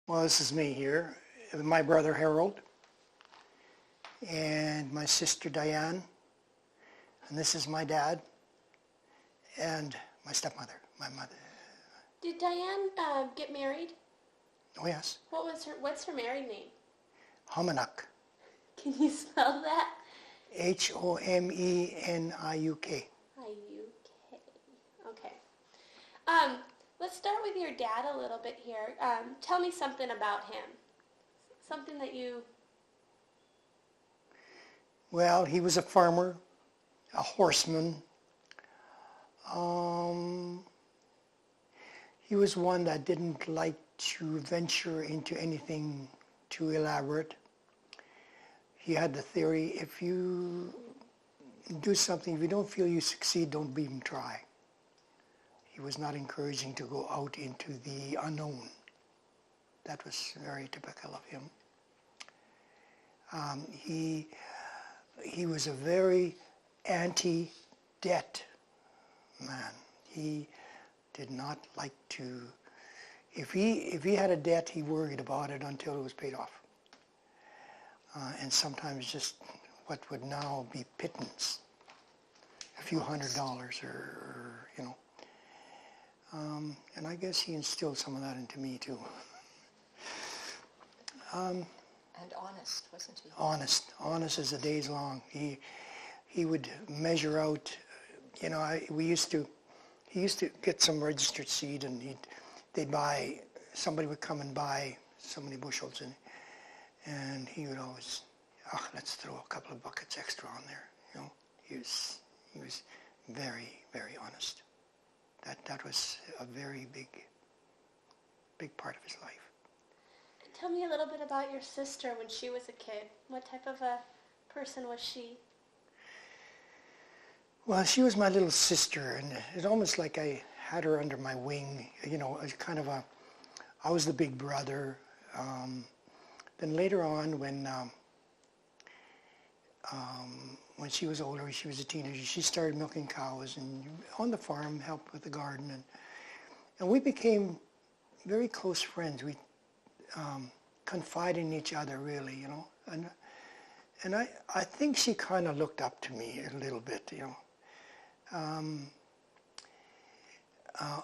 Well, this is me here, my brother Harold, and my sister Diane, and this is my dad, and my stepmother, my mother. Did Diane get married? Oh yes, What's her married name? Homenik, Can you spell that? Homeniuk. I-U-K. Okay. Let's start with your dad a little bit here. Tell me something about him. Something that you... Well, he was a farmer, a horseman. He was one that didn't like to venture into anything too elaborate. He had the theory, if you do something, if you don't feel you succeed, don't even try. He was not encouraging to go out into the unknown. That was very typical of him. He was a very anti-debt man. He did not like to, if he had a debt, he worried about it until it was paid off. And sometimes just what would now be pittance, a few $100s or you know. And I guess he instilled some of that into me too. And honest, wasn't he? Honest as the days long. He would measure out, you know, he used to get some registered seed, and they'd buy, somebody would come and buy so many bushels, and he would always, let's throw a couple of buckets extra on there. You know, he was very, very honest. That was a very big part of his life. Tell me a little bit about your sister when she was a kid. What type of a person was she? Well, she was my little sister, and it's almost like I had her under my wing. You know, as kind of I was the big brother. Then later on, when she was older, she was a teenager, she started milking cows and on the farm, helped with the garden, and we became very close friends. We confided in each other, really, you know, and I think she kind of looked up to me a little bit, you know.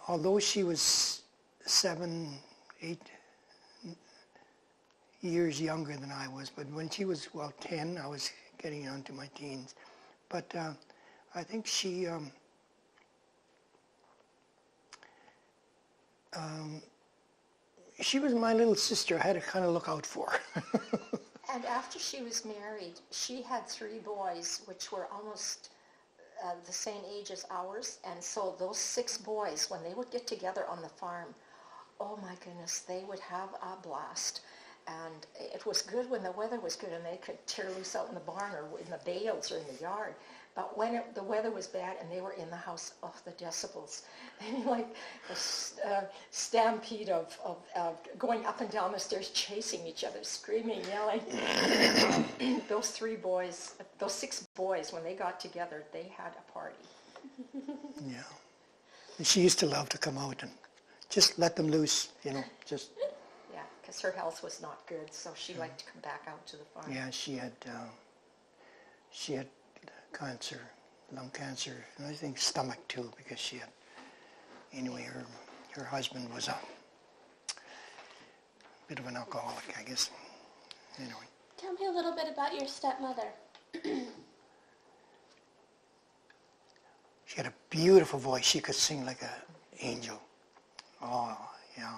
Although she was 7, 8 years younger than I was, but when she was, 10, I was getting on to my teens. But I think she was my little sister. I had to kind of look out for. And after she was married, she had 3 boys, which were almost the same age as ours. And so those 6 boys, when they would get together on the farm, oh my goodness, they would have a blast. And it was good when the weather was good and they could tear loose out in the barn or in the bales or in the yard. But when the weather was bad and they were in the house, oh, the decibels. Like a stampede of going up and down the stairs, chasing each other, screaming, yelling. Those 6 boys, when they got together, they had a party. Yeah. And she used to love to come out and just let them loose, you know, just... Yeah, because her health was not good, so she liked to come back out to the farm. Yeah, she had cancer, lung cancer, and I think stomach too, because she had, anyway, her husband was a bit of an alcoholic, I guess. Anyway. Tell me a little bit about your stepmother. She had a beautiful voice. She could sing like an angel. Oh, yeah.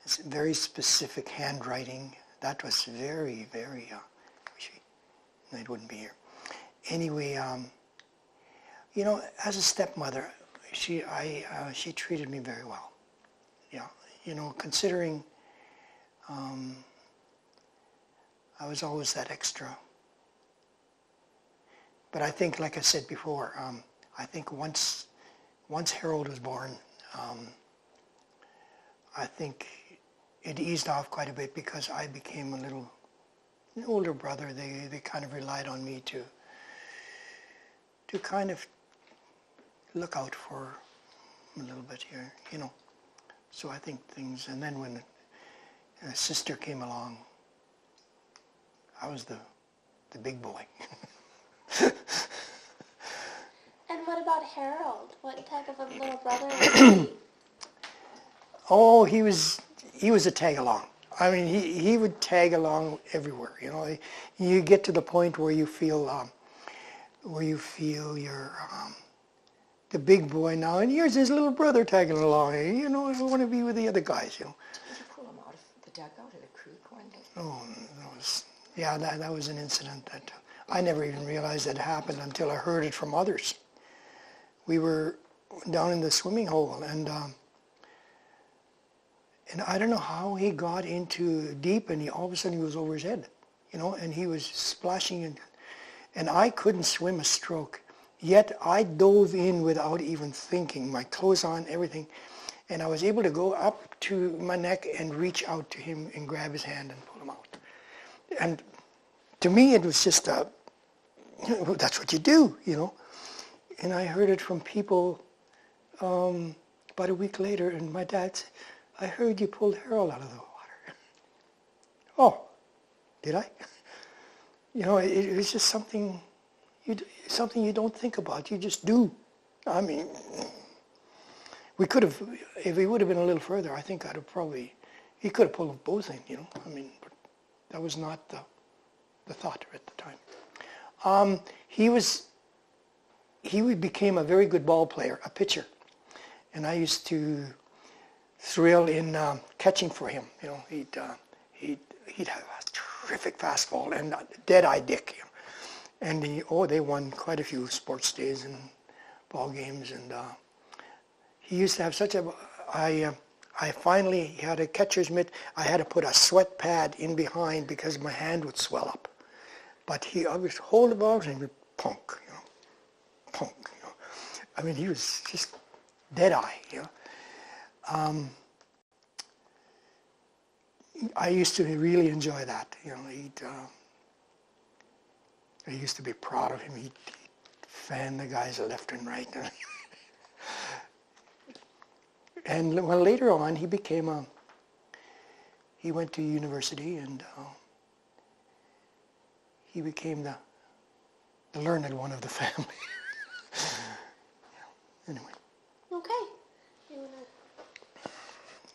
It's very specific handwriting. That was very, very, it wouldn't be here. Anyway, you know, as a stepmother, she treated me very well. Yeah, you know, considering I was always that extra. But I think, like I said before, I think once Harold was born, I think it eased off quite a bit because I became an older brother. They kind of relied on me to kind of look out for a little bit here, you know. So I think things, and then when and a sister came along. I was the big boy. And what about Harold? What type of a little brother was he? Oh, he was a tag along. I mean, he would tag along everywhere. You know, you get to the point where you feel you're the big boy now, and here's his little brother tagging along. You know, I want to be with the other guys. You know. Did you pull him out of the dugout of the creek one day? Oh, that was an incident that I never even realized that happened until I heard it from others. We were down in the swimming hole, and I don't know how he got into deep, and all of a sudden he was over his head, you know, and he was splashing, and I couldn't swim a stroke. Yet I dove in without even thinking, my clothes on, everything, and I was able to go up to my neck and reach out to him and grab his hand and pull him out. And to me, it was just that's what you do, you know. And I heard it from people about a week later, and my dad said, I heard you pulled Harold out of the water. Oh, did I? You know, it was just something you don't think about. You just do. I mean, we could have, if he would have been a little further, I think he could have pulled them both in, you know. I mean, but that was not the thought at the time. He became a very good ball player, a pitcher. And I used to thrill in catching for him. You know, he'd have a terrific fastball and dead-eye dick. You know. And they won quite a few sports days and ball games. And he used to have such a. I finally had a catcher's mitt. I had to put a sweat pad in behind because my hand would swell up. But I would hold the ball and he would punk, you know, punk. You know. I mean, he was just dead-eye. You know. I used to really enjoy that. You know, I used to be proud of him. He'd fan the guys left and right. And well, later on, he went to university, and he became the learned one of the family. Anyway. Okay. You wanna...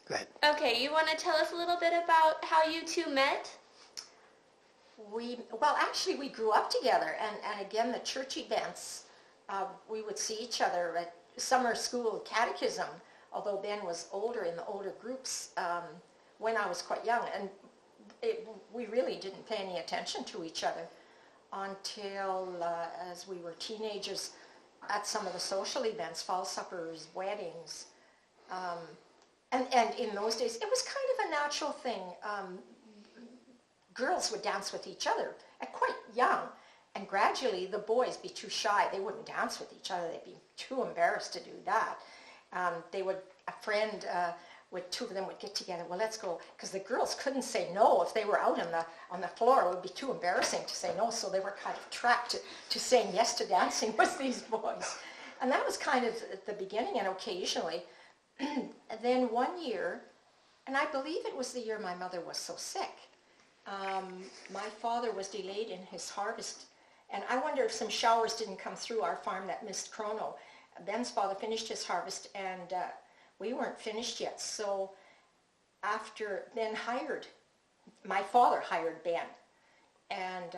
Go ahead. Okay, you want to tell us a little bit about how you two met? Actually, we grew up together, and again, the church events, we would see each other at summer school catechism, although Ben was older in the older groups when I was quite young, and we really didn't pay any attention to each other until as we were teenagers at some of the social events, fall suppers, weddings, and in those days, it was kind of a natural thing. Girls would dance with each other at quite young, and gradually the boys be too shy. They wouldn't dance with each other. They'd be too embarrassed to do that. Two of them would get together. Well, let's go, because the girls couldn't say no if they were out on the floor. It would be too embarrassing to say no, so they were kind of trapped to saying yes to dancing with these boys. And that was kind of at the beginning, and occasionally. And then one year, and I believe it was the year my mother was so sick, my father was delayed in his harvest, and I wonder if some showers didn't come through our farm that missed chrono. Ben's father finished his harvest, and we weren't finished yet. So after Ben my father hired Ben, and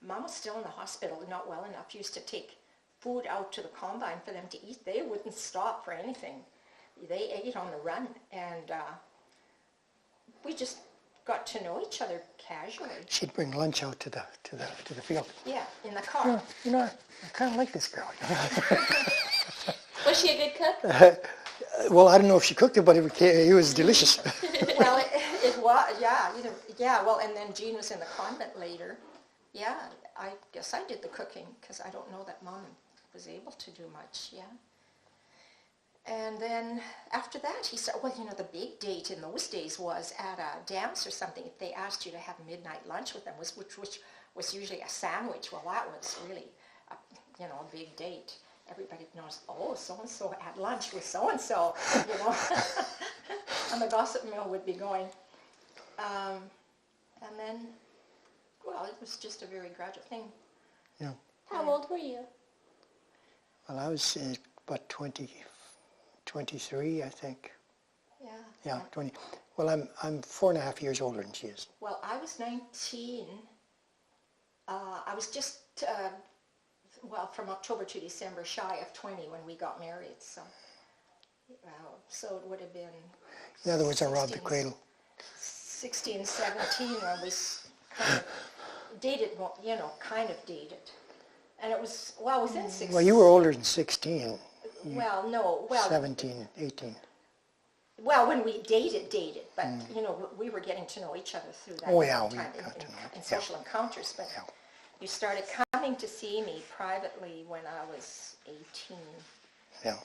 Mom was still in the hospital, not well enough, used to take food out to the combine for them to eat. They wouldn't stop for anything. They ate on the run, and we just got to know each other casually. She'd bring lunch out to the field. Yeah, in the car. Yeah, you know, I kind of like this girl. Was she a good cook? Well, I don't know if she cooked it, but it was delicious. Well, it was, yeah. Well, and then Jean was in the convent later. Yeah, I guess I did the cooking, because I don't know that Mom was able to do much, yeah. And then after that, he said, well, you know, the big date in those days was at a dance or something. If they asked you to have midnight lunch with them, which was usually a sandwich. Well, that was really, a big date. Everybody knows, oh, so-and-so had lunch with so-and-so, you know. And the gossip mill would be going. And then, well, it was just a very gradual thing. Yeah. How old were you? Well, I was about 23, I think. Yeah. Yeah, 20. Well, I'm 4.5 years older than she is. Well, I was 19. I was just, from October to December, shy of 20 when we got married. So it would have been... In other words, I robbed the 16, cradle. 16, 17 when we kind of dated, kind of dated. And it was, within 16... Well, you were older than 16. Well, no, 17, 18. Well, when we dated, but, we were getting to know each other through that We time got to know. in social encounters. But you started coming to see me privately when I was 18. Yeah.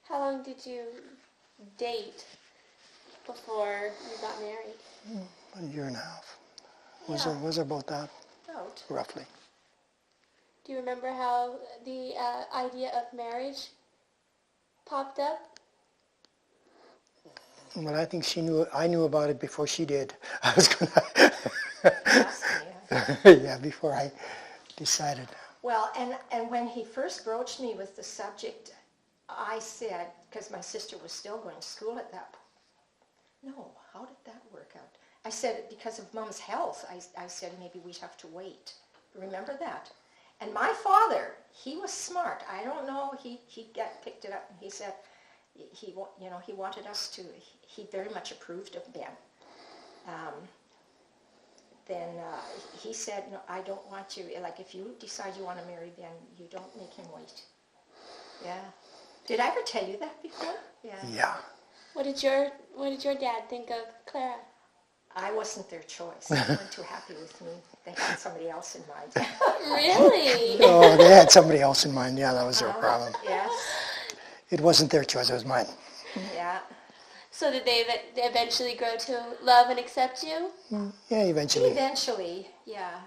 How long did you date before you got married? A year and a half. Yeah. Was it about that, Out. roughly? Do you remember how the idea of marriage popped up? Well, I think I knew about it before she did. I was gonna... Asked me, yeah, before I decided. Well, and when he first broached me with the subject, I said, because my sister was still going to school at that point, no, how did that work out? I said, because of Mom's health, I said maybe we'd have to wait. Remember that? And my father, he was smart. I don't know, he picked it up and he said, he wanted us to, he very much approved of Ben. Then he said, no, I don't want you, like if you decide you want to marry Ben, you don't make him wait. Yeah. Did I ever tell you that before? Yeah. Yeah. What did your dad think of Clara? I wasn't their choice. They weren't too happy with me. They had somebody else in mind. Really? Oh, they had somebody else in mind. Yeah, that was their problem. Yes. It wasn't their choice, it was mine. Yeah. So did they eventually grow to love and accept you? Yeah, eventually. Eventually, yeah.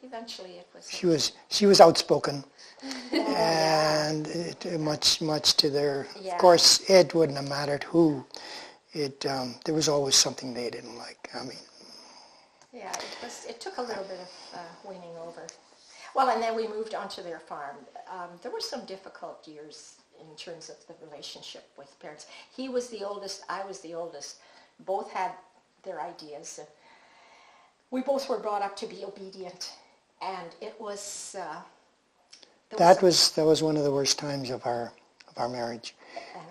Eventually it was. She was outspoken, and much to their. Yeah. Of course, it wouldn't have mattered who. There was always something they didn't like. I mean. Yeah, it took a little bit of winning over. Well, and then we moved on to their farm. There were some difficult years in terms of the relationship with parents. He was the oldest, I was the oldest. Both had their ideas. And we both were brought up to be obedient, and it was... That was one of the worst times of our marriage,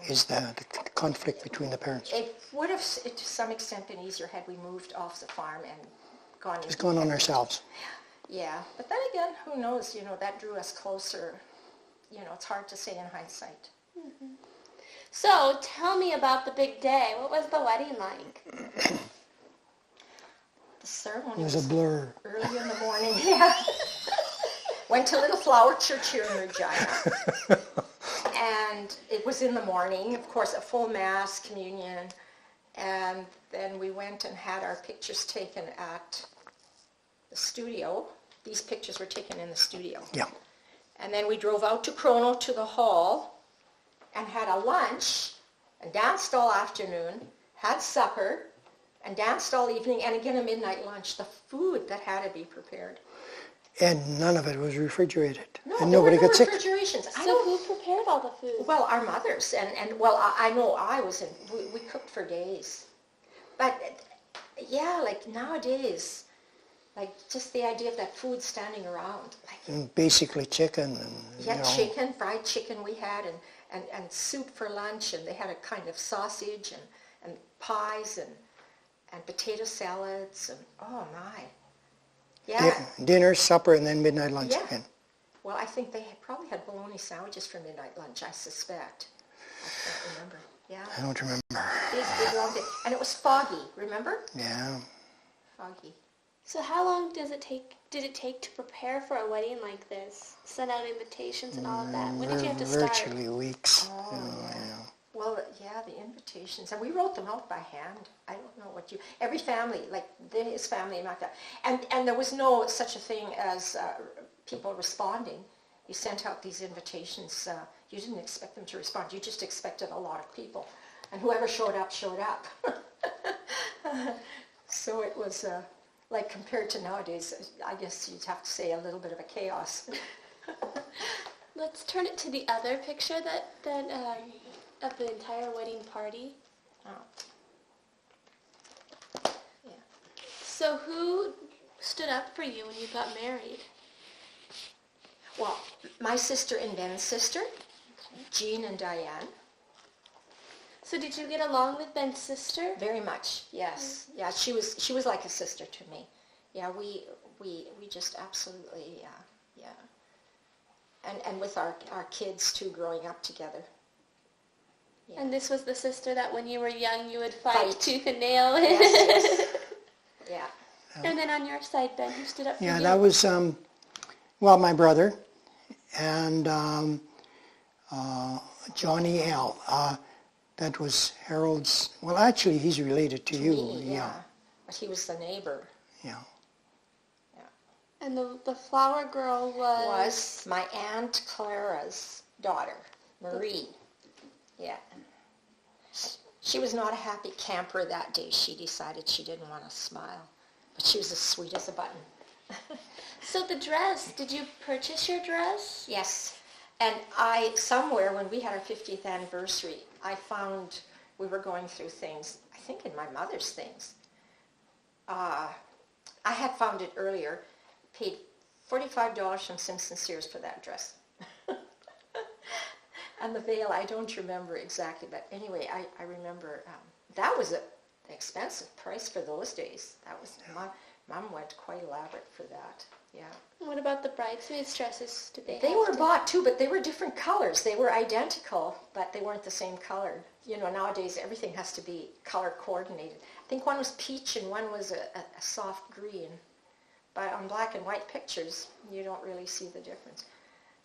is the conflict between the parents. It would have, to some extent, been easier had we moved off the farm and gone... Just going on ourselves. Yeah, but then again, who knows, that drew us closer. It's hard to say in hindsight. Mm-hmm. So, tell me about the big day. What was the wedding like? The ceremony It was a blur. early in the morning. Yeah. Went to Little Flower Church here in Regina. And it was in the morning, of course, a full mass, communion. And then we went and had our pictures taken at the studio. These pictures were taken in the studio. Yeah. And then we drove out to Crono to the hall and had a lunch and danced all afternoon, had supper, and danced all evening, and again a midnight lunch. The food that had to be prepared. And none of it was refrigerated. No, and there nobody were no got sick. refrigerations. So who prepared all the food? Well, our mothers, and I know I was in, we cooked for days. But, yeah, like nowadays, like just the idea of that food standing around. Like, And basically chicken. And, yeah, chicken, fried chicken we had, and soup for lunch, and they had a kind of sausage, and pies, and potato salads, and oh my. Yeah. Dinner, supper, and then midnight lunch Yeah. again. Well, I think they probably had bologna sandwiches for midnight lunch, I suspect. I can't remember. Yeah. I don't remember. Big long day. And it was foggy, remember? Yeah. Foggy. So how long did it take to prepare for a wedding like this? Send out invitations and all of that? When did you have to start? Virtually weeks. Oh, yeah. Well, yeah, the invitations. And we wrote them out by hand. I don't know what every family, like his family, like that. And there was no such a thing as people responding. You sent out these invitations. You didn't expect them to respond. You just expected a lot of people. And whoever showed up, showed up. So it was, like compared to nowadays, I guess you'd have to say a little bit of a chaos. Let's turn it to the other picture of the entire wedding party. Oh. Yeah. So who stood up for you when you got married? Well, my sister and Ben's sister, Jean and Diane. So did you get along with Ben's sister? Very much, yes. Yeah, she was like a sister to me. Yeah, we just absolutely, yeah. And with our kids too, growing up together. Yeah. And this was the sister that when you were young you would fight tooth and nail with? Yes. Yeah. And then on your side, Ben, who stood up for you? Yeah, that was, my brother and Johnny L. That was Harold's, well, actually, he's related to you. Me, yeah. But he was the neighbor. Yeah. And the flower girl Was my Aunt Clara's daughter, Marie. Yeah. She was not a happy camper that day. She decided she didn't want to smile. But she was as sweet as a button. So the dress, did you purchase your dress? Yes. And somewhere when we had our 50th anniversary, I found we were going through things, I think in my mother's things. I had found it earlier, paid $45 from Simpson Sears for that dress. And the veil, I don't remember exactly, but anyway, I remember that was an expensive price for those days. That was, Mom went quite elaborate for that, yeah. What about the bridesmaids' dresses? Did They were bought too, but they were different colors. They were identical, but they weren't the same color. You know, nowadays everything has to be color coordinated. I think one was peach and one was a soft green. But on black and white pictures, you don't really see the difference.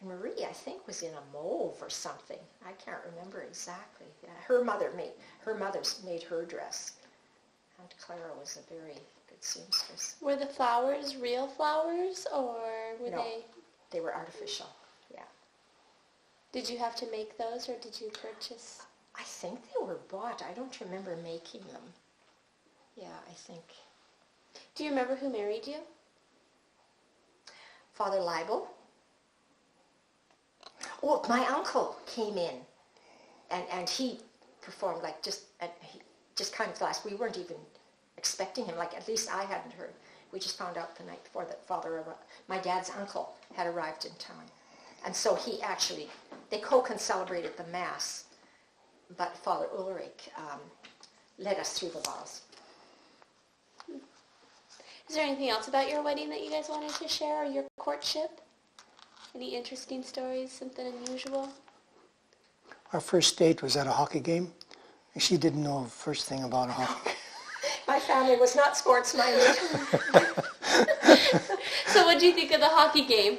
And Marie, I think, was in a mauve or something. I can't remember exactly. Yeah, her mother's made her dress. Aunt Clara was a very good seamstress. Were the flowers real flowers, or were No. they? They were artificial, yeah. Did you have to make those, or did you purchase? I think they were bought. I don't remember making them. Yeah, I think. Do you remember who married you? Father Leibel. Oh, my uncle came in, and he performed like he just kind of fast. We weren't even expecting him. Like, at least I hadn't heard. We just found out the night before that my dad's uncle had arrived in town. And so they co-celebrated the Mass, but Father Ulrich led us through the vows. Is there anything else about your wedding that you guys wanted to share, or your courtship? Any interesting stories, something unusual? Our first date was at a hockey game. She didn't know the first thing about hockey. My family was not sports-minded. So what did you think of the hockey game?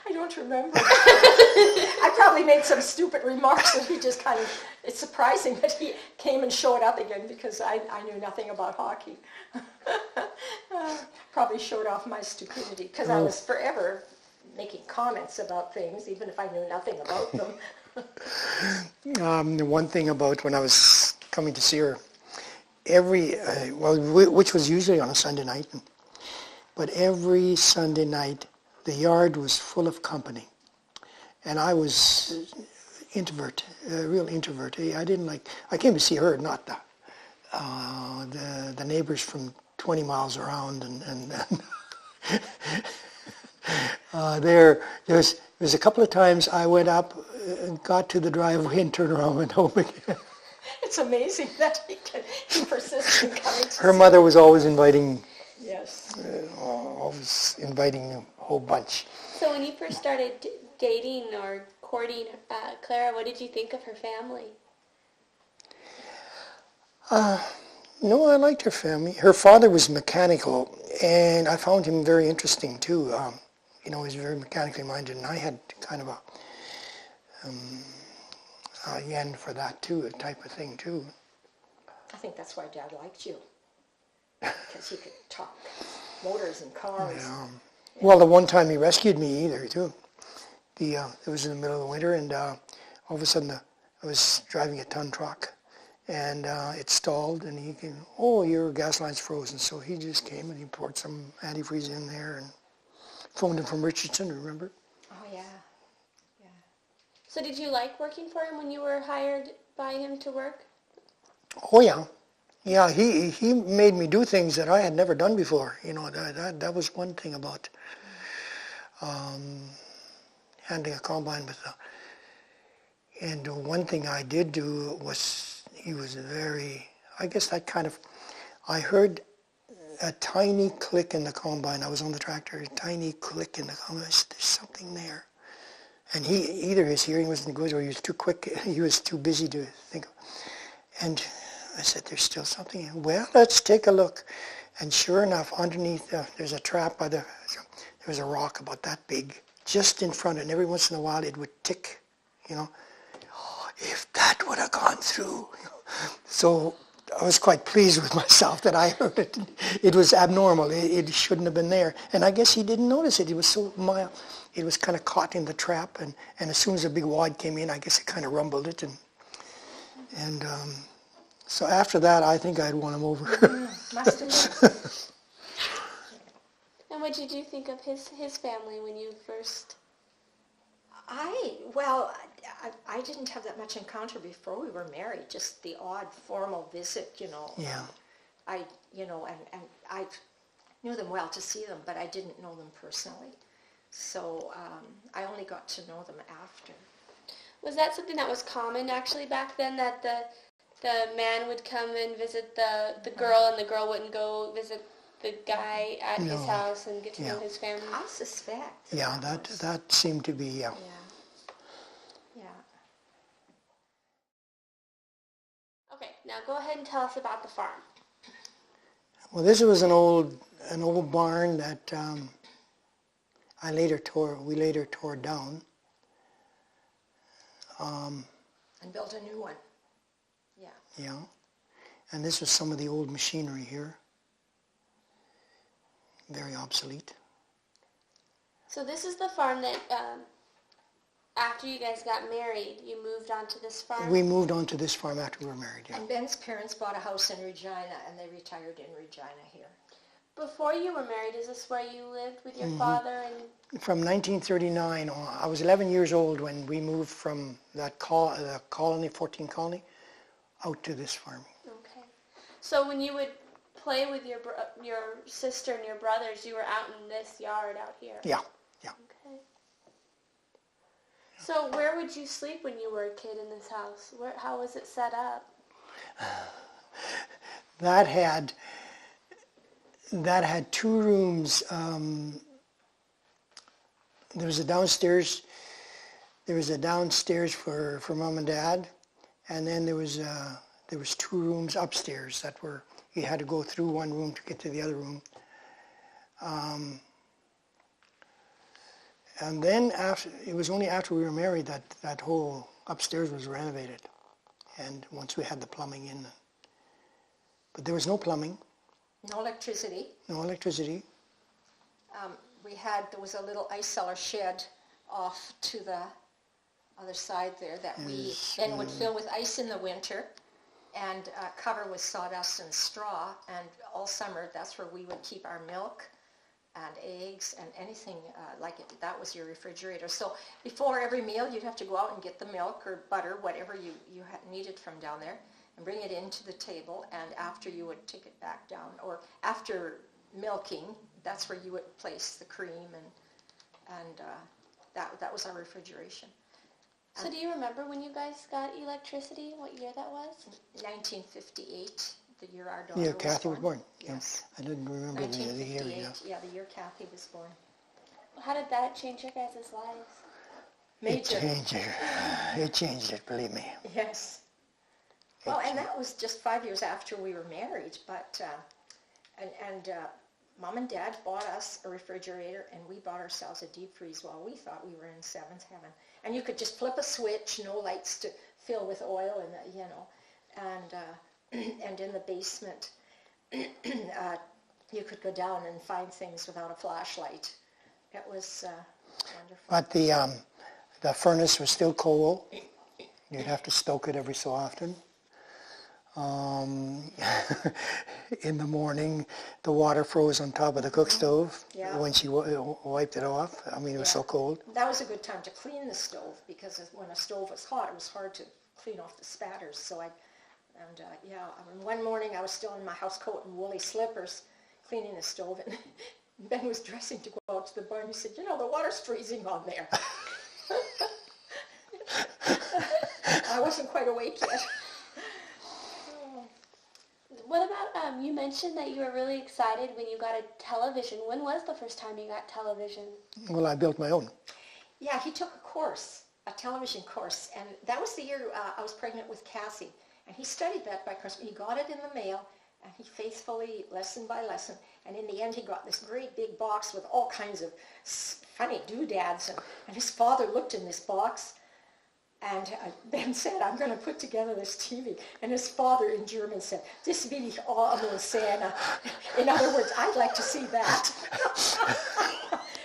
I don't remember. I probably made some stupid remarks and he just kind of, it's surprising that he came and showed up again because I knew nothing about hockey. Probably showed off my stupidity because I was forever making comments about things even if I knew nothing about them. The one thing about when I was coming to see her, which was usually on a Sunday night, but every Sunday night the yard was full of company, and I was introvert, a real introvert. I came to see her, not the neighbors from 20 miles around, and there was a couple of times I went up, got to the driveway, and turned around and went home again. It's amazing that he persisted in coming to Her mother was always inviting. Yes. Always inviting a whole bunch. So when you first started dating or courting Clara, what did you think of her family? No, I liked her family. Her father was mechanical, and I found him very interesting too. He was very mechanically minded, and I had kind of a yen for that too, a type of thing too. I think that's why Dad liked you, because he could talk motors and cars. Yeah. Well, the one time he rescued me either too. It was in the middle of the winter, and all of a sudden I was driving a ton truck, and it stalled, and he came, oh, your gas line's frozen. So he just came and he poured some antifreeze in there and phoned him from Richardson, remember? Oh, yeah. Yeah. So did you like working for him when you were hired by him to work? Oh, yeah. Yeah, he made me do things that I had never done before. You know, that was one thing about handling a combine with and one thing I did do was, he was very, I guess that kind of, I heard a tiny click in the combine. I was on the tractor, a tiny click in the combine. I said, there's something there. And either his hearing wasn't good or he was too quick, he was too busy to think. And I said, there's still something here. Well, let's take a look. And sure enough, underneath, there's a trap there was a rock about that big, just in front, and every once in a while it would tick, you know. Oh, if that would have gone through. So I was quite pleased with myself that I heard it. It was abnormal. It shouldn't have been there. And I guess he didn't notice it. It was so mild. It was kind of caught in the trap, and as soon as a big wad came in, I guess it kind of rumbled it. And so after that, I think I'd won him over. Must have been. And what did you think of his family when you first... Well, I didn't have that much encounter before we were married, just the odd formal visit, you know. Yeah. And I knew them well to see them, but I didn't know them personally. So I only got to know them after. Was that something that was common actually back then, that the man would come and visit the girl and the girl wouldn't go visit the guy at his house and get to know his family? I suspect. Yeah, that seemed to be, Yeah. Okay, now go ahead and tell us about the farm. Well, this was an old barn that we later tore down. And built a new one. Yeah. Yeah. And this was some of the old machinery here. Very obsolete. So this is the farm that, after you guys got married, you moved on to this farm? We moved on to this farm after we were married, yeah. And Ben's parents bought a house in Regina, and they retired in Regina here. Before you were married, is this where you lived with your father? And From 1939 on, I was 11 years old when we moved from that colony, 14 colony, out to this farm. Okay. So when you would play with your sister and your brothers, you were out in this yard out here? Yeah, yeah. Okay. So where would you sleep when you were a kid in this house? How was it set up? That had two rooms. There was a downstairs for Mom and Dad, and then there was two rooms upstairs that were, you had to go through one room to get to the other room. And then it was only after we were married that whole upstairs was renovated, and once we had the plumbing in. But there was no plumbing. No electricity. No electricity. There was a little ice cellar shed off to the other side there that we then would fill with ice in the winter and cover with sawdust and straw, and all summer that's where we would keep our milk and eggs and anything that was your refrigerator. So before every meal you'd have to go out and get the milk or butter, whatever you needed from down there, and bring it into the table, and after you would take it back down, or after milking, that's where you would place the cream, and that was our refrigeration. So do you remember when you guys got electricity, what year that was? 1958, the year our daughter Yeah, Kathy was born. Yes. Yeah. I didn't remember the year. 1958, yeah, the year Kathy was born. How did that change your guys' lives? Major. It changed it, believe me. Yes. Well, and that was just 5 years after we were married, but Mom and Dad bought us a refrigerator, and we bought ourselves a deep freeze while we thought we were in seventh heaven. And you could just flip a switch, no lights to fill with oil, and in the basement, you could go down and find things without a flashlight. It was wonderful. But the furnace was still coal. You'd have to stoke it every so often. Um, in the morning, the water froze on top of the cook stove Yeah. when she wiped it off. I mean, it was so cold. That was a good time to clean the stove because when a stove was hot, it was hard to clean off the spatters. So one morning I was still in my house coat and woolly slippers cleaning the stove, and Ben was dressing to go out to the barn. He said, "You know, the water's freezing on there." I wasn't quite awake yet. What about, you mentioned that you were really excited when you got a television. When was the first time you got television? Well, I built my own. Yeah, he took a television course, and that was the year I was pregnant with Cassie. And he studied that by Christmas. He got it in the mail, and he faithfully, lesson by lesson, and in the end he got this great big box with all kinds of funny doodads, and his father looked in this box, and Ben said, "I'm going to put together this TV." And his father in German said, "Das will ich auch mal sehen." In other words, I'd like to see that.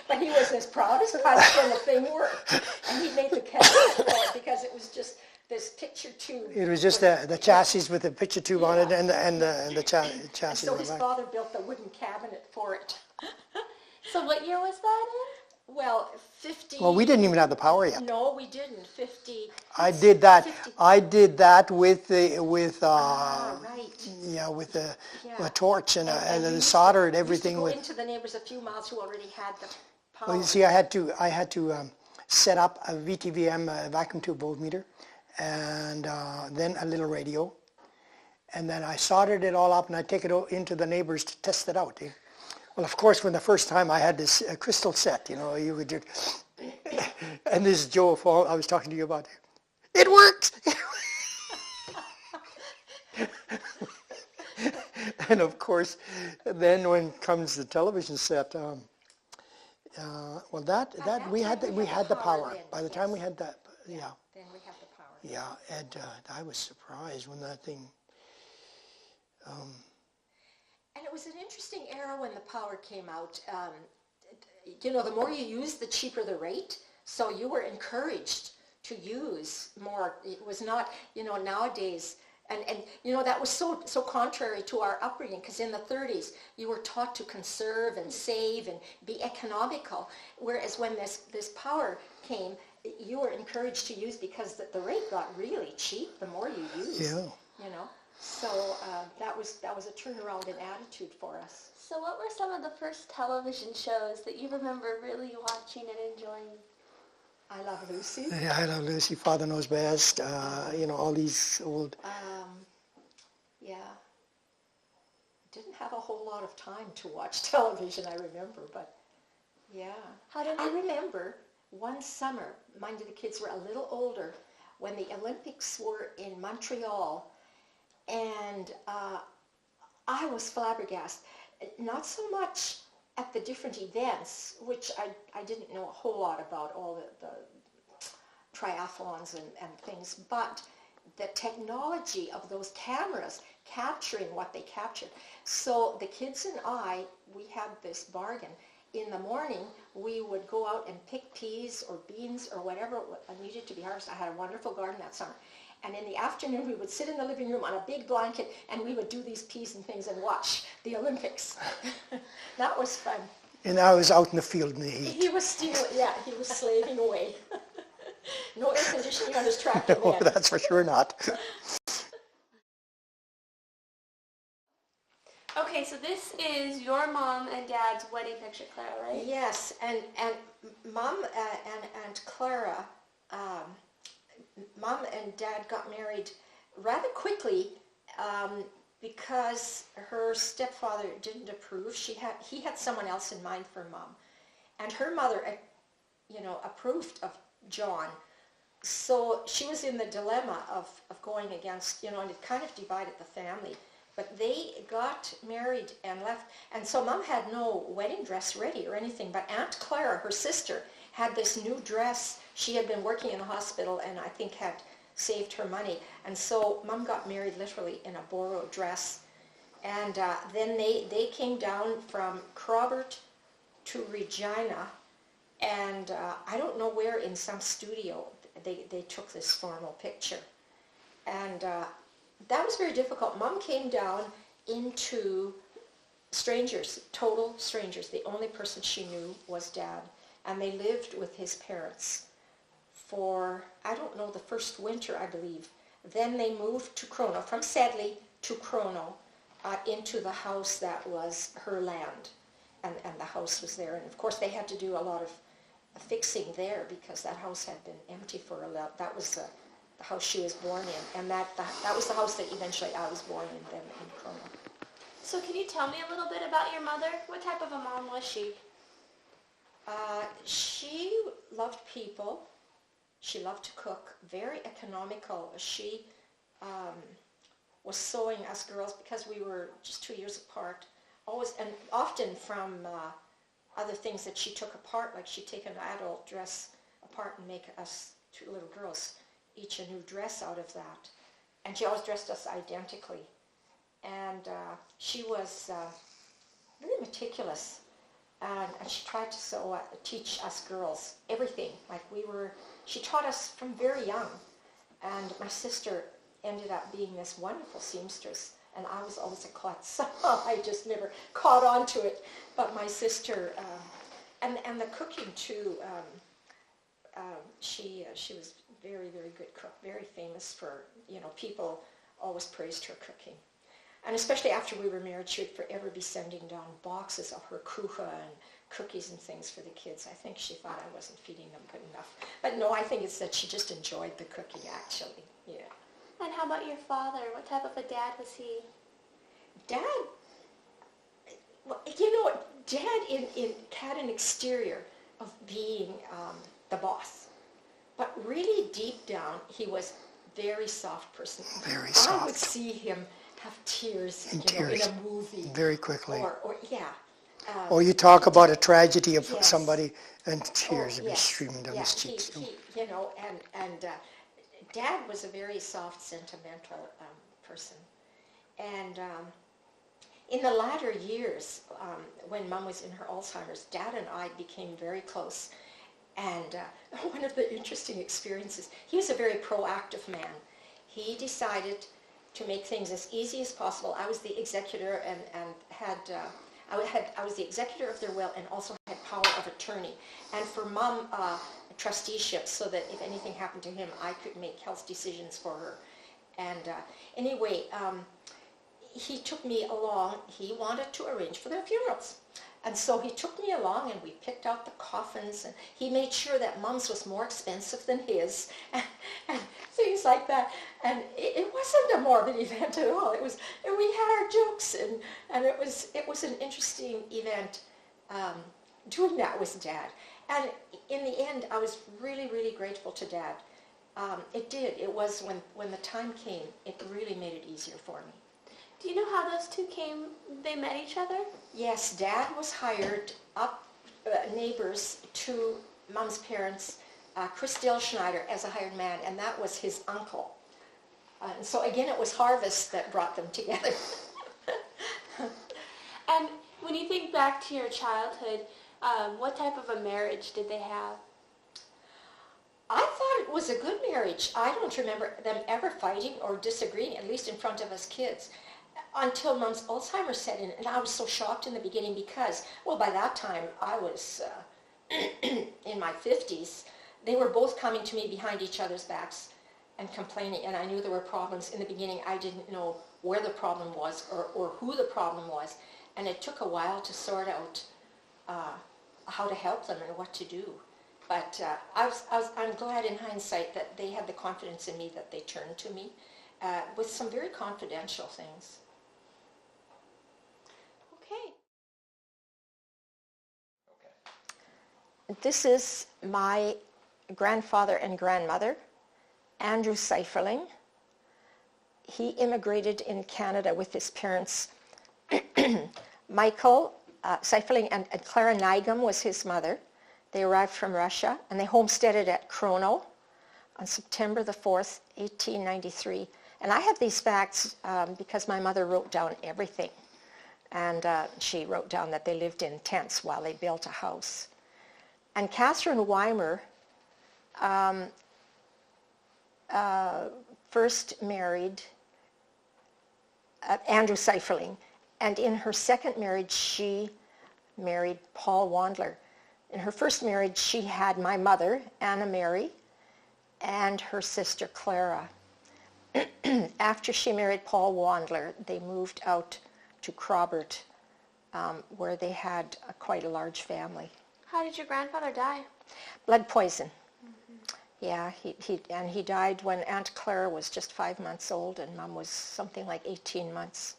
But he was as proud as punch when the thing worked. And he made the cabinet for it because it was just this picture tube. It was just the chassis with the picture tube on it and the chassis. And so his father built the wooden cabinet for it. So what year was that in? Well, 50... Well, we didn't even have the power yet. No, we didn't. 50... I did that. 50. I did that with right. a torch and a solder and everything. You used to go into the neighbors a few miles who already had the power. Well, you see, I had to set up a VTVM vacuum tube voltmeter, and then a little radio, and then I soldered it all up, and I take it into the neighbors to test it out. Well, of course, when the first time I had this crystal set, you would just, and this is Joe Fall I was talking to you about. It worked! And of course, then when comes the television set, we had the power. Then, By the time we had that, yeah. Then we had the power. Yeah, and I was surprised when that thing. And it was an interesting era when the power came out. The more you use, the cheaper the rate. So you were encouraged to use more. It was not, nowadays, and that was so contrary to our upbringing, because in the 30s you were taught to conserve and save and be economical, whereas when this power came, you were encouraged to use because the rate got really cheap the more you used. Yeah. So that was a turnaround in attitude for us. So what were some of the first television shows that you remember really watching and enjoying? I Love Lucy. Yeah, I Love Lucy, Father Knows Best, all these old... Yeah. Didn't have a whole lot of time to watch television, I remember, but yeah. I remember one summer, mind you, the kids were a little older, when the Olympics were in Montreal, and I was flabbergasted. Not so much at the different events, which I didn't know a whole lot about, all the triathlons and things, but the technology of those cameras capturing what they captured. So the kids and we had this bargain. In the morning, we would go out and pick peas or beans or whatever needed to be harvested. I had a wonderful garden that summer. And in the afternoon, we would sit in the living room on a big blanket, and we would do these peas and things and watch the Olympics. That was fun. And I was out in the field in the heat. He was slaving away. No air conditioning on his tractor No, then. that's for sure not. Okay, so this is your mom and dad's wedding picture, Clara, right? Yes, and Mom and Clara, Mom and Dad got married rather quickly because her stepfather didn't approve. He had someone else in mind for Mom, and her mother, approved of John. So she was in the dilemma of going against, and it kind of divided the family. But they got married and left. And so Mom had no wedding dress ready or anything, but Aunt Clara, her sister, had this new dress. She had been working in a hospital and I think had saved her money. And so Mom got married literally in a borrowed dress. And then they came down from Crobert to Regina. And I don't know where, in some studio, they took this formal picture. And that was very difficult. Mom came down into strangers, total strangers. The only person she knew was Dad. And they lived with his parents for, I don't know, the first winter, I believe. Then they moved to Crono, from Sedley to Crono, into the house that was her land. And the house was there. And of course they had to do a lot of fixing there because that house had been empty for a lot. That was the house she was born in. And that was the house that eventually I was born in then in Crono. So can you tell me a little bit about your mother? What type of a mom was she? She loved people. She loved to cook. Very economical. She was sewing us girls because we were just 2 years apart. Always, and often from other things that she took apart, like she'd take an adult dress apart and make us two little girls each a new dress out of that. And she always dressed us identically. And she was really meticulous. And she tried to teach us girls everything. Like she taught us from very young. And my sister ended up being this wonderful seamstress. And I was always a klutz. I just never caught on to it. But my sister, and the cooking too, she was very, very good cook. Very famous for, people always praised her cooking. And especially after we were married, she would forever be sending down boxes of her kucha and cookies and things for the kids. I think she thought I wasn't feeding them good enough. But no, I think it's that she just enjoyed the cooking, actually. Yeah. And how about your father? What type of a dad was he? Dad, Dad had an exterior of being the boss. But really deep down, he was a very soft person. Very soft. I would see him have tears, in a movie. Very quickly. Or yeah. Or you talk about a tragedy of Yes. somebody and tears would be yes. streaming down his cheeks. And Dad was a very soft, sentimental person. And in the latter years, when Mom was in her Alzheimer's, Dad and I became very close. And one of the interesting experiences, he was a very proactive man. He decided to make things as easy as possible. I was the executor and I was the executor of their will and also had power of attorney. And for Mom, trusteeship, so that if anything happened to him, I could make health decisions for her. And anyway, he took me along. He wanted to arrange for their funerals. And so he took me along and we picked out the coffins and he made sure that Mom's was more expensive than his and things like that. And it wasn't a morbid event at all. And we had our jokes and it was an interesting event doing that with Dad. And in the end, I was really, really grateful to Dad. It was when the time came, it really made it easier for me. Do you know how those two they met each other? Yes, Dad was hired up neighbors to Mom's parents, Chris Schneider, as a hired man, and that was his uncle. And so again, it was harvest that brought them together. And when you think back to your childhood, what type of a marriage did they have? I thought it was a good marriage. I don't remember them ever fighting or disagreeing, at least in front of us kids, until Mom's Alzheimer's set in. And I was so shocked in the beginning because, well, by that time I was in my 50s. They were both coming to me behind each other's backs and complaining, and I knew there were problems. In the beginning, I didn't know where the problem was or who the problem was, and it took a while to sort out how to help them and what to do. But I'm glad in hindsight that they had the confidence in me that they turned to me with some very confidential things. Okay. This is my grandfather and grandmother, Andrew Seiferling. He immigrated in Canada with his parents. Michael Seiferling and Clara was his mother. They arrived from Russia and they homesteaded at Crono on September the 4th, 1893. And I have these facts because my mother wrote down everything. And she wrote down that they lived in tents while they built a house. And Catherine Weimer first married Andrew Seiferling. And in her second marriage, she married Paul Wandler. In her first marriage, she had my mother, Anna Mary, and her sister, Clara. After she married Paul Wandler, they moved out to Crobert, where they had quite a large family. How did your grandfather die? Blood poison. Yeah, he died when Aunt Clara was just 5 months old and Mom was something like 18 months.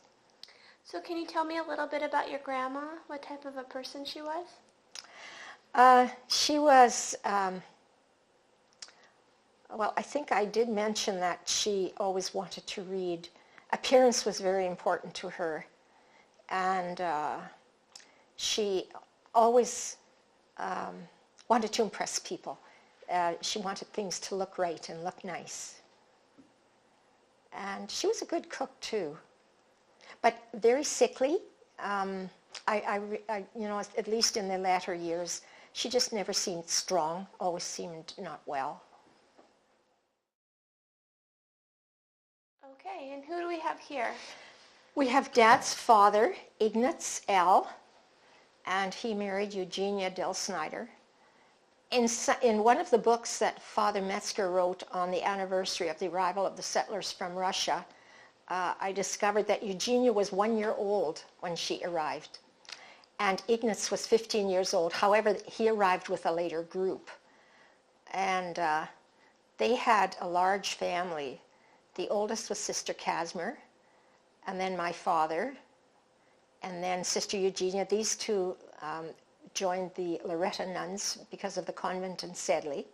So can you tell me a little bit about your grandma? What type of a person she was? She was, well, I think I did mention that she always wanted to read. Appearance was very important to her. And she always wanted to impress people. She wanted things to look right and look nice. And she was a good cook too, but very sickly. You know, at least in the latter years, she just never seemed strong, always seemed not well. Okay, and who do we have here? We have Dad's father, Ignaz L., and he married Eugenia Del Snyder. In one of the books that Father Metzger wrote on the anniversary of the arrival of the settlers from Russia, I discovered that Eugenia was 1 year old when she arrived, and Ignaz was 15 years old. However, he arrived with a later group, and they had a large family. The oldest was Sister Casimir, and then my father, and then Sister Eugenia. These two joined the Loretta nuns because of the convent in Sedley.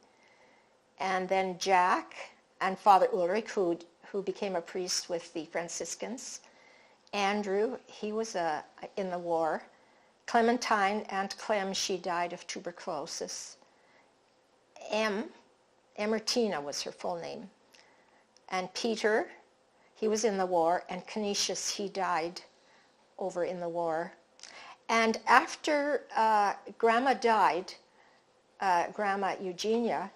And then Jack and Father Ulrich, who became a priest with the Franciscans. Andrew, he was in the war. Clementine, Aunt Clem, she died of tuberculosis. Emertina was her full name. And Peter, he was in the war, and Canisius, he died over in the war. And after Grandma died, Grandma Eugenia,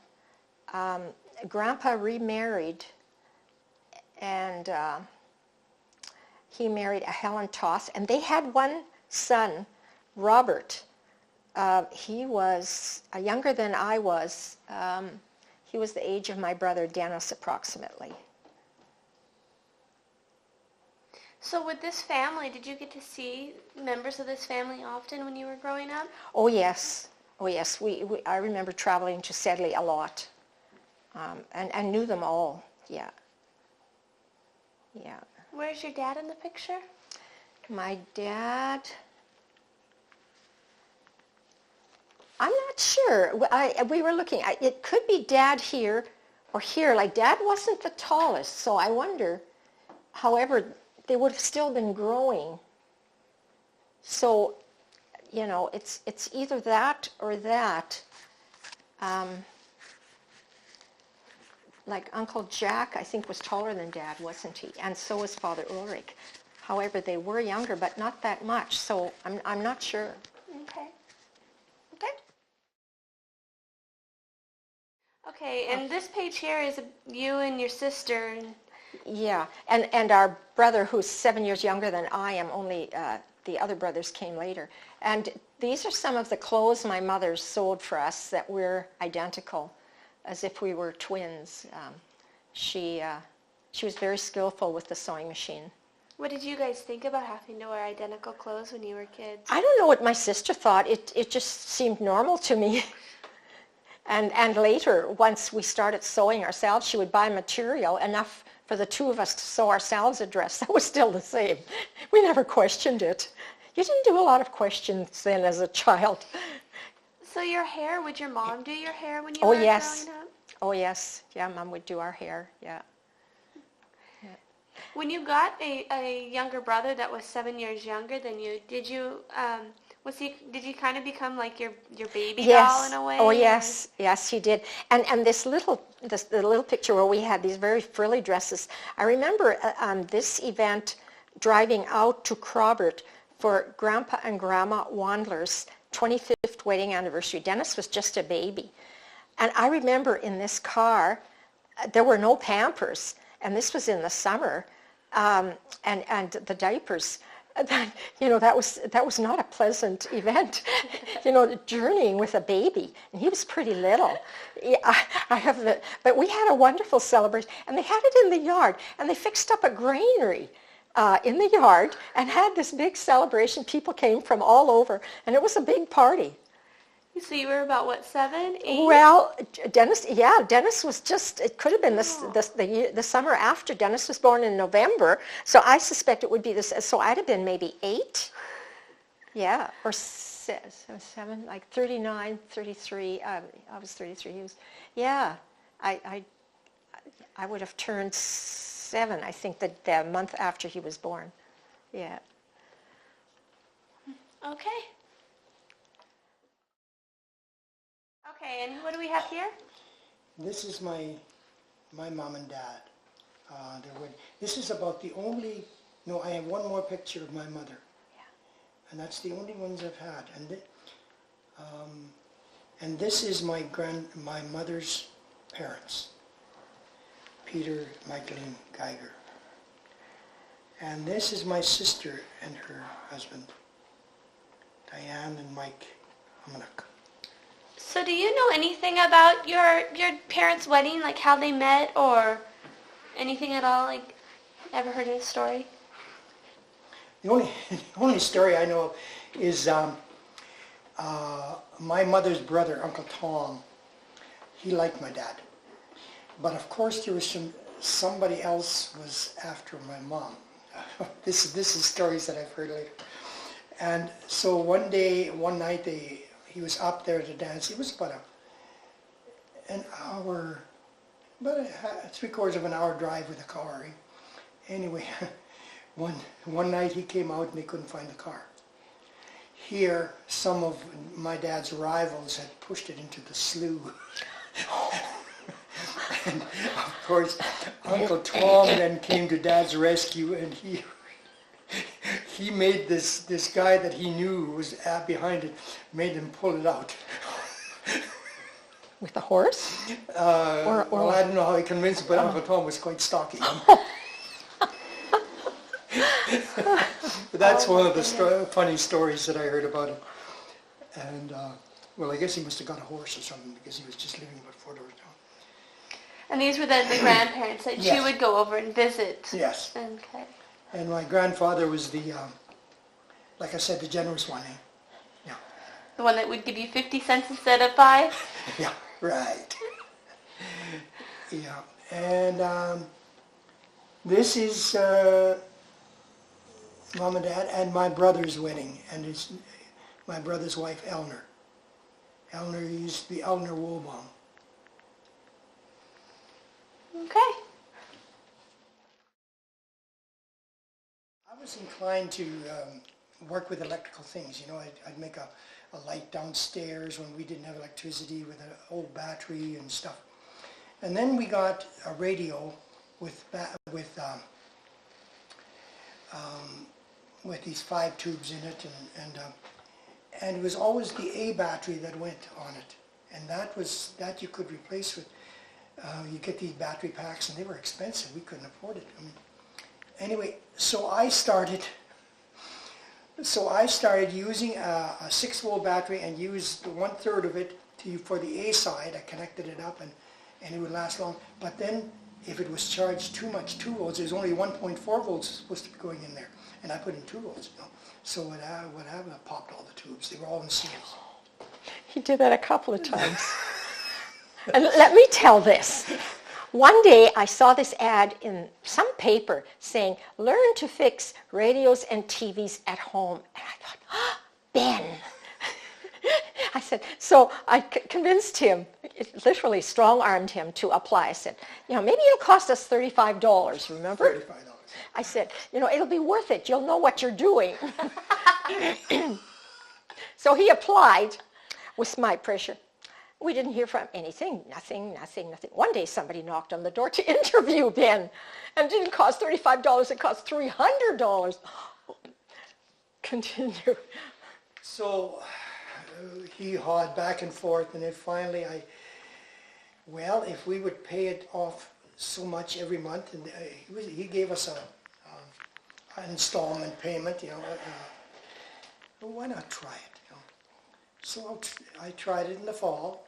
Grandpa remarried, and he married a Helen Toss, and they had one son, Robert. He was younger than I was. He was the age of my brother Dennis approximately. So with this family, did you get to see members of this family often when you were growing up? Oh yes, oh yes. I remember traveling to Sedley a lot, and knew them all. Yeah, yeah. Where's your dad in the picture? My dad, I'm not sure. We were looking. It could be Dad here or here. Like Dad wasn't the tallest, so I wonder. However, they would have still been growing. So, you know, it's either that or that. Like Uncle Jack, I think, was taller than Dad, wasn't he? And so was Father Ulrich. However, they were younger, but not that much. So I'm not sure. Okay. Okay. Okay, and this page here is you and your sister. Yeah, and our brother, who's 7 years younger than I am, only the other brothers came later. And these are some of the clothes my mother sewed for us that we're identical, as if we were twins. She was very skillful with the sewing machine. What did you guys think about having to wear identical clothes when you were kids? I don't know what my sister thought. It just seemed normal to me. And later, once we started sewing ourselves, she would buy material enough for the two of us to sew ourselves a dress. That was still the same. We never questioned it. You didn't do a lot of questions then as a child. So your hair, would your mom do your hair when you Oh, were yes. growing up? Oh, yes. Yeah, Mom would do our hair, yeah. When you got a younger brother that was 7 years younger than you, did you did he kind of become like your baby doll in a way? Oh yes, yes he did. And the little picture where we had these very frilly dresses. I remember this event driving out to Crobert for Grandpa and Grandma Wandler's 25th wedding anniversary. Dennis was just a baby. And I remember in this car, there were no Pampers, and this was in the summer. and the diapers. That was not a pleasant event, journeying with a baby, and he was pretty little. Yeah, but we had a wonderful celebration, and they had it in the yard, and they fixed up a granary in the yard and had this big celebration. People came from all over, and it was a big party. So you were about, what, 7, 8? Well, Dennis was just, it could have been the summer after. Dennis was born in November, so I suspect it would be this, so I'd have been maybe 8. Yeah, or 7, like 39, 33. I was 33. He was, yeah, I would have turned 7, I think, the month after he was born. Yeah. Okay. Okay, and what do we have here? This is my mom and dad. This is about the only, no, I have one more picture of my mother. Yeah. And that's the only ones I've had. And this is my mother's parents, Peter, Michaeline Geiger. And this is my sister and her husband, Diane and Mike Humanock. So do you know anything about your parents' wedding, like how they met or anything at all? Like, ever heard of the story? The only story I know of is my mother's brother, Uncle Tom. He liked my dad. But of course there was somebody else was after my mom. This is stories that I've heard later. And so one night he was up there to dance. It was about an hour, about 3/4 of an hour drive with a car. Anyway, one night he came out and they couldn't find the car. Here, some of my dad's rivals had pushed it into the slough. And of course, Uncle Tom then came to Dad's rescue, and he made this guy that he knew was behind it, made him pull it out. With a horse? Well, I don't know how he convinced him, but Uncle Tom was quite stocky. But that's one of the funny stories that I heard about him. And, well, I guess he must have got a horse or something, because he was just living about 4 doors down. And these were the grandparents that Yes. you would go over and visit? Yes. Okay. And my grandfather was the, like I said, the generous one. Yeah. The one that would give you 50 cents instead of 5? Yeah, right. Yeah. And this is Mom and Dad and my brother's wedding, and it's my brother's wife, Eleanor. Eleanor used to be Eleanor Wohlbaum. Okay. I was inclined to work with electrical things. You know, I'd make a light downstairs when we didn't have electricity with an old battery and stuff. And then we got a radio with these 5 tubes in it, and it was always the A battery that went on it, and that you could replace with. You get these battery packs, and they were expensive. We couldn't afford it. Anyway, so I started using a 6-volt battery and used 1/3 of it for the A side. I connected it up, and it would last long. But then, if it was charged too much, 2 volts, there's only 1.4 volts supposed to be going in there, and I put in 2 volts. So what happened? I popped all the tubes. They were all in seals. He did that a couple of times. And let me tell this. One day I saw this ad in some paper saying, learn to fix radios and TVs at home. And I thought, oh, Ben. I said, so I convinced him, literally strong-armed him to apply. I said, maybe it'll cost us $35, remember? $35. I said, it'll be worth it. You'll know what you're doing. So he applied with my pressure. We didn't hear from anything, nothing. One day somebody knocked on the door to interview Ben, and it didn't cost $35, it cost $300. Continue. So he hawed back and forth, and then finally if we would pay it off so much every month, and he gave us a an installment payment, well, why not try it, So I tried it in the fall,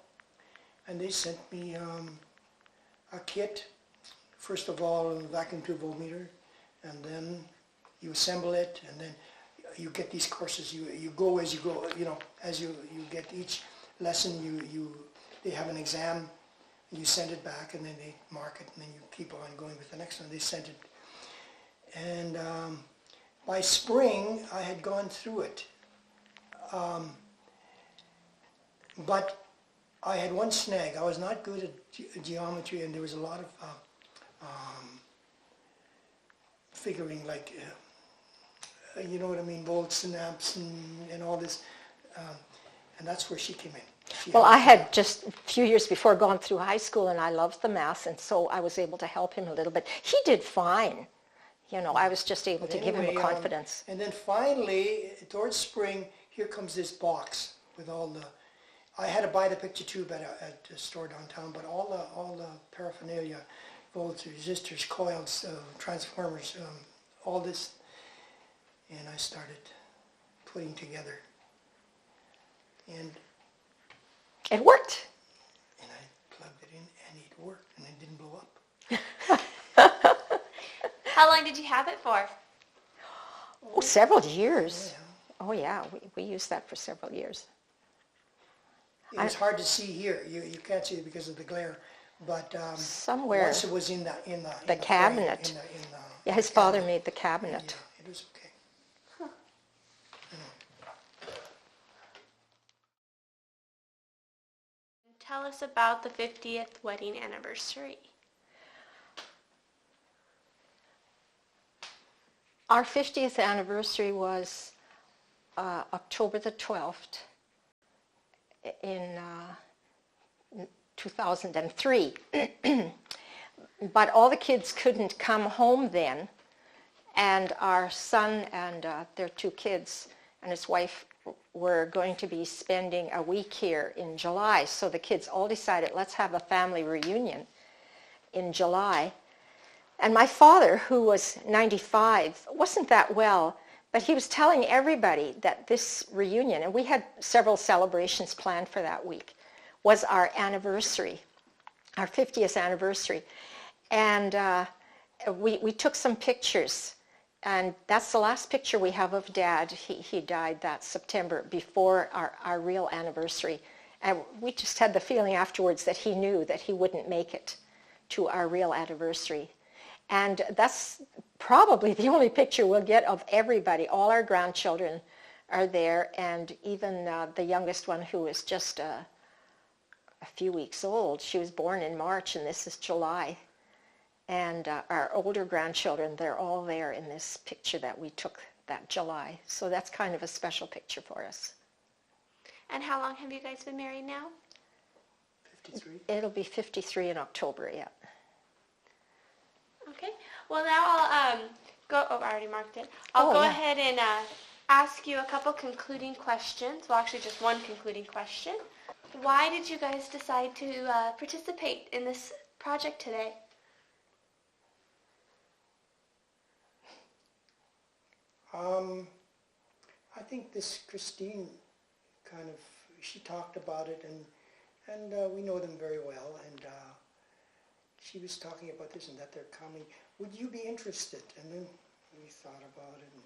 and they sent me a kit. First of all, a vacuum tube voltmeter, and then you assemble it, and then you get these courses. You go as you go, as you get each lesson, they have an exam, and you send it back, and then they mark it, and then you keep on going with the next one. They sent it. And by spring, I had gone through it. But I had one snag. I was not good at geometry, and there was a lot of figuring, like, you know what I mean, volts and amps and all this. And that's where she came in. Well, I had just a few years before gone through high school, and I loved the math, and so I was able to help him a little bit. He did fine. I was just able to give him a confidence. And then finally, towards spring, here comes this box with all the. I had to buy the picture tube at a store downtown, but all the paraphernalia, volts, resistors, coils, transformers, all this, and I started putting together, and it worked. And I plugged it in, and it worked, and it didn't blow up. How long did you have it for? Oh, several years. Yeah. Oh yeah, we used that for several years. It was hard to see here. You can't see it because of the glare, but somewhere once it was in the cabinet. Frame, yeah, his father made the cabinet. Yeah, it was okay. Huh. Tell us about the 50th wedding anniversary. Our 50th anniversary was October the 12th in 2003. But all the kids couldn't come home then, and our son and their two kids and his wife were going to be spending a week here in July. So the kids all decided, let's have a family reunion in July. And my father, who was 95, wasn't that well, but he was telling everybody that this reunion, and we had several celebrations planned for that week, was our anniversary, our 50th anniversary. And we took some pictures, and that's the last picture we have of Dad. He died that September before our real anniversary. And we just had the feeling afterwards that he knew that he wouldn't make it to our real anniversary. And that's probably the only picture we'll get of everybody. All our grandchildren are there, and even the youngest one, who is just a few weeks old. She was born in March, and this is July. And our older grandchildren, they're all there in this picture that we took that July. So that's kind of a special picture for us. And how long have you guys been married now? 53. It'll be 53 in October, yeah. Okay. Well, now I'll go. Oh, I already marked it. I'll go ahead and ask you a couple concluding questions. Well, actually, just one concluding question. Why did you guys decide to participate in this project today? I think this Christine she talked about it, and we know them very well, and she was talking about this and that they're coming. Would you be interested? And then we thought about it, and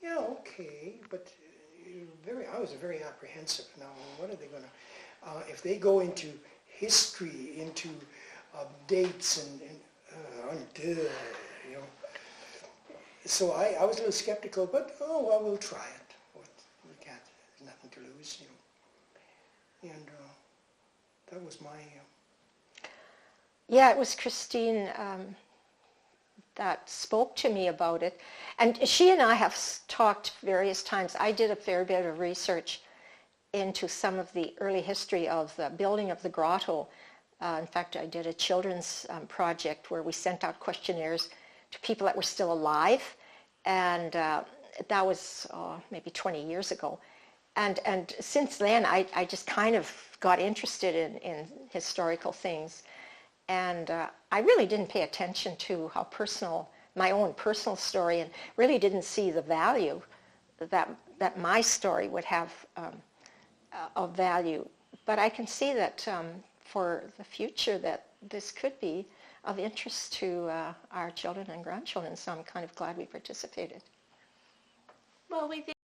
yeah, okay, but I was very apprehensive. Now, what are they going to, if they go into history, into dates and so I was a little skeptical, but we'll try it. We can't, there's nothing to lose, and that was my... Yeah, it was Christine that spoke to me about it. And she and I have talked various times. I did a fair bit of research into some of the early history of the building of the grotto. In fact, I did a children's project where we sent out questionnaires to people that were still alive. And that was maybe 20 years ago. And since then, I just kind of got interested in historical things. And I really didn't pay attention to how personal my own personal story and really didn't see the value that my story would have of value. But I can see that for the future that this could be of interest to our children and grandchildren, so I'm kind of glad we participated. Well, we